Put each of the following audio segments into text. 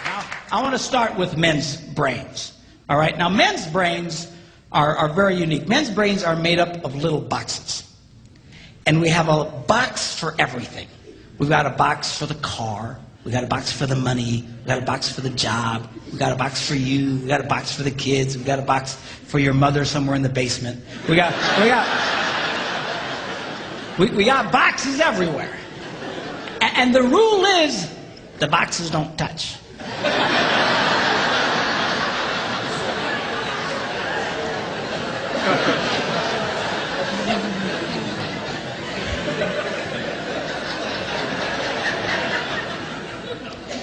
Now, I want to start with men's brains. All right? Now, men's brains are very unique. Men's brains are made up of little boxes. And we have a box for everything. We've got a box for the car. We've got a box for the money. We've got a box for the job. We've got a box for you. We've got a box for the kids. We've got a box for your mother somewhere in the basement. We got boxes everywhere. And the rule is, the boxes don't touch.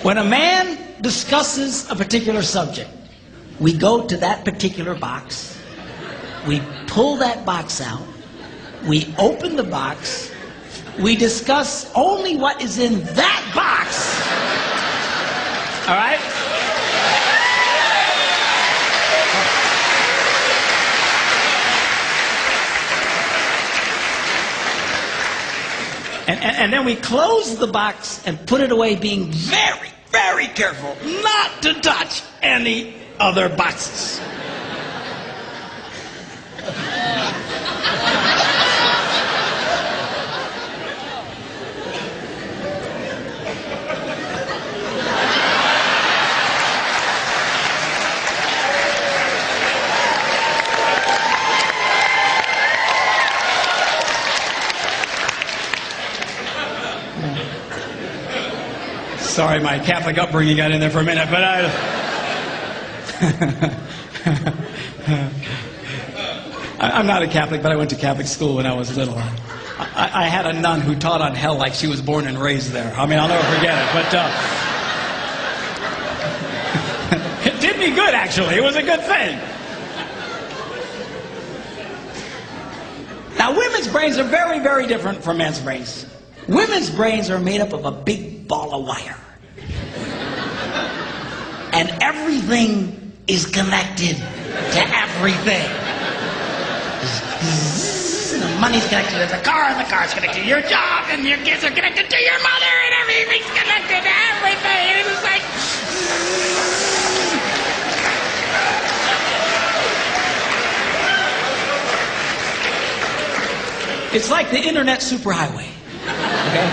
When a man discusses a particular subject, we go to that particular box, we pull that box out, we open the box, we discuss only what is in that box. All right? And then we close the box and put it away, being very, very careful not to touch any other boxes. Sorry, my Catholic upbringing got in there for a minute, but I'm not a Catholic, but I went to Catholic school when I was little. I had a nun who taught on hell like she was born and raised there. I mean, I'll never forget it, but it did me good, actually. It was a good thing. Now, women's brains are very, very different from men's brains. Women's brains are made up of a big ball of wire. And everything is connected to everything. The money's connected to the car, and the car's connected to your job, and your kids are connected to your mother, and everything's connected to everything. And it's like... It's like the internet superhighway. Okay?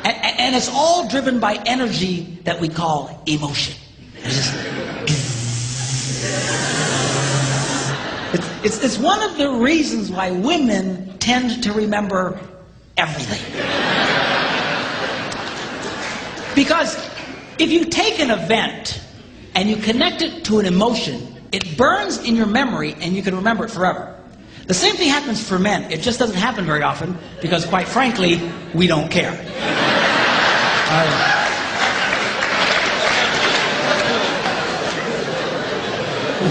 And it's all driven by energy that we call emotion. It's one of the reasons why women tend to remember everything. Because if you take an event and you connect it to an emotion, it burns in your memory and you can remember it forever. The same thing happens for men. It just doesn't happen very often because, quite frankly, we don't care.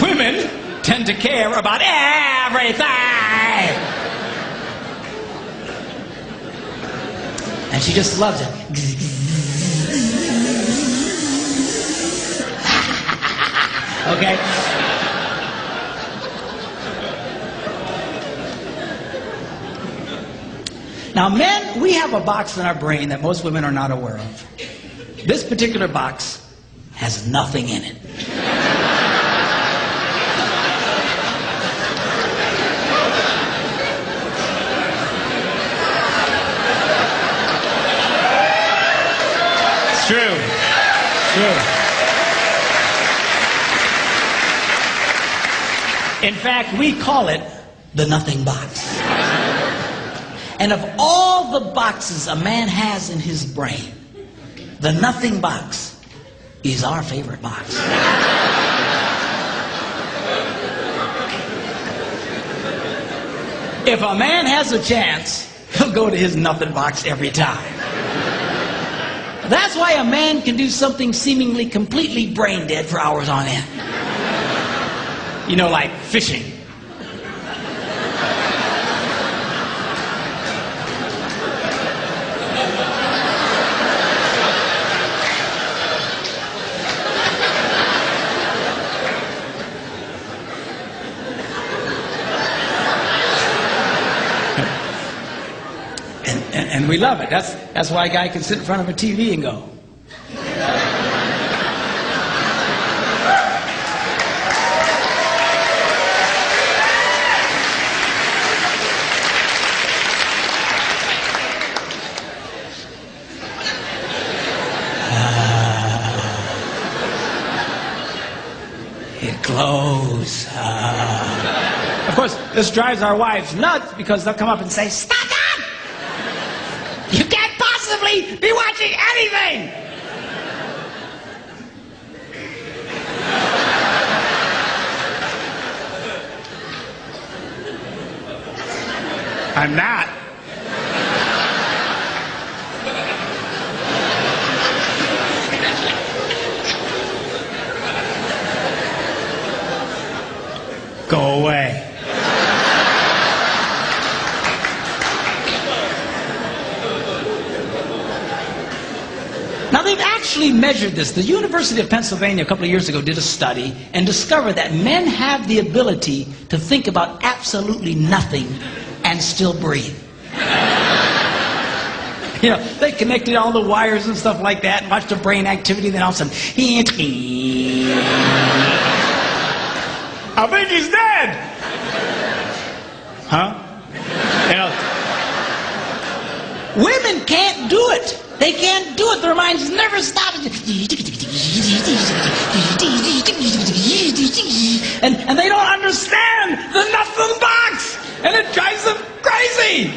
Women tend to care about everything. And she just loves it. Okay? Now, men, we have a box in our brain that most women are not aware of. This particular box has nothing in it. It's true. It's true. In fact, we call it the nothing box. And of all the boxes a man has in his brain, the nothing box is our favorite box. If a man has a chance, he'll go to his nothing box every time. That's why a man can do something seemingly completely brain dead for hours on end. You know, like fishing. And we love it. That's why a guy can sit in front of a TV and go. close. Of course, this drives our wives nuts because they'll come up and say, "Stop that! You can't possibly be watching anything!" I'm not. Go away. Now they've actually measured this. The University of Pennsylvania a couple of years ago did a study and discovered that men have the ability to think about absolutely nothing and still breathe. You know, they connected all the wires and stuff like that and watched the brain activity, then all of a sudden, I think he's dead. Huh? You know, women can't do it. They can't do it. Their minds never stop. And they don't understand the nothing box. And it drives them crazy.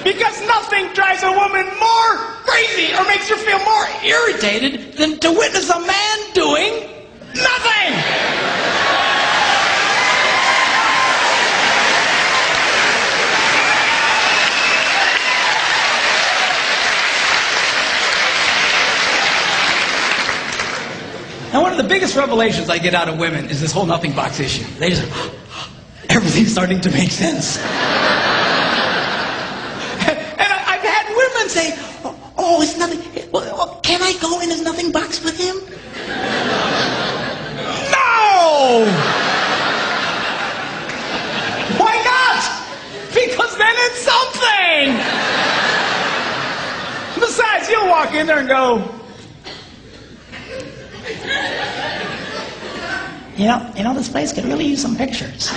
Because nothing drives a woman more crazy or makes her feel more irritated than to witness a man doing nothing. And one of the biggest revelations I get out of women is this whole nothing box issue. They just, everything's starting to make sense. And I've had women say, "Oh, it's nothing. Well, can I go in his nothing box with him?" No! Why not? Because then it's something. Besides, you'll walk in there and go, You know, this place could really use some pictures.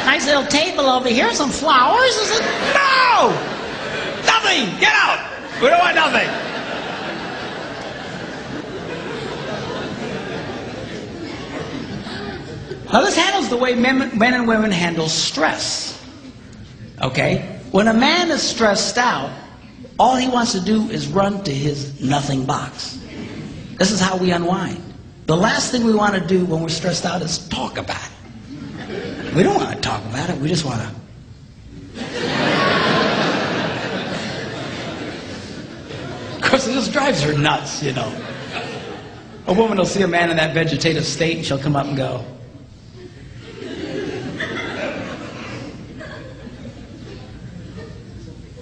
Nice little table over here, some flowers. No! Nothing! Get out! We don't want nothing. Now this handles the way men and women handle stress. Okay? When a man is stressed out, all he wants to do is run to his nothing box. This is how we unwind. The last thing we want to do when we're stressed out is talk about it. We don't want to talk about it. We just want to. Of course, it just drives her nuts, you know. A woman will see a man in that vegetative state and she'll come up and go,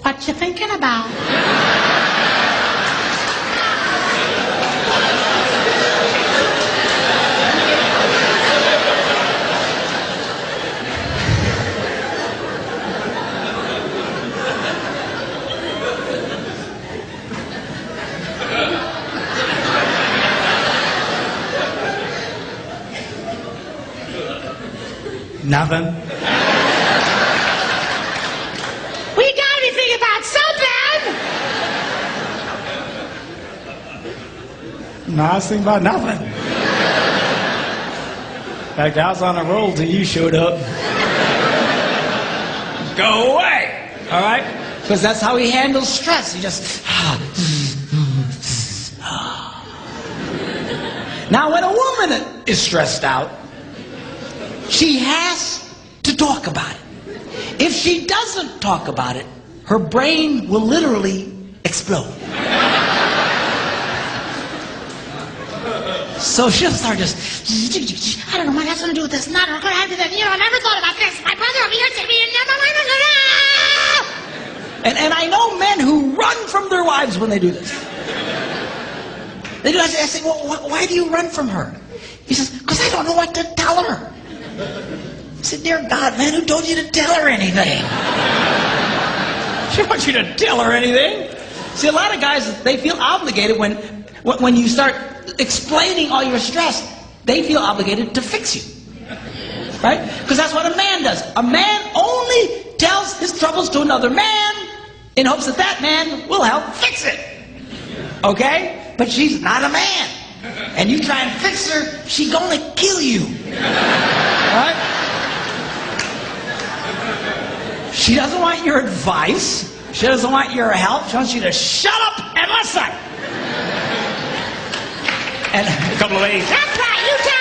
"What you thinking about?" Nothing. We gotta be thinking about something. No, I was thinking about nothing. In fact, I was on a roll till you showed up. Go away. All right? Because that's how he handles stress. He just. Now, when a woman is stressed out, she has to talk about it. If she doesn't talk about it, her brain will literally explode. So she'll start just, I don't know what that's going to do with this. Not going to have to do that. You know, I never thought about this. My brother over here said to me, and I know men who run from their wives when they do this. They do. I say, "Well, why do you run from her?" He says, "Because I don't know what to tell her." I said, "Dear God, man, who told you to tell her anything?" She wants you to tell her anything. See, a lot of guys, they feel obligated when you start explaining all your stress, they feel obligated to fix you. Right? Because that's what a man does. A man only tells his troubles to another man in hopes that that man will help fix it. Okay? But she's not a man. and you try and fix her, she's gonna kill you. Right? She doesn't want your advice. She doesn't want your help. She wants you to shut up and listen. And a couple of ladies, that's right, you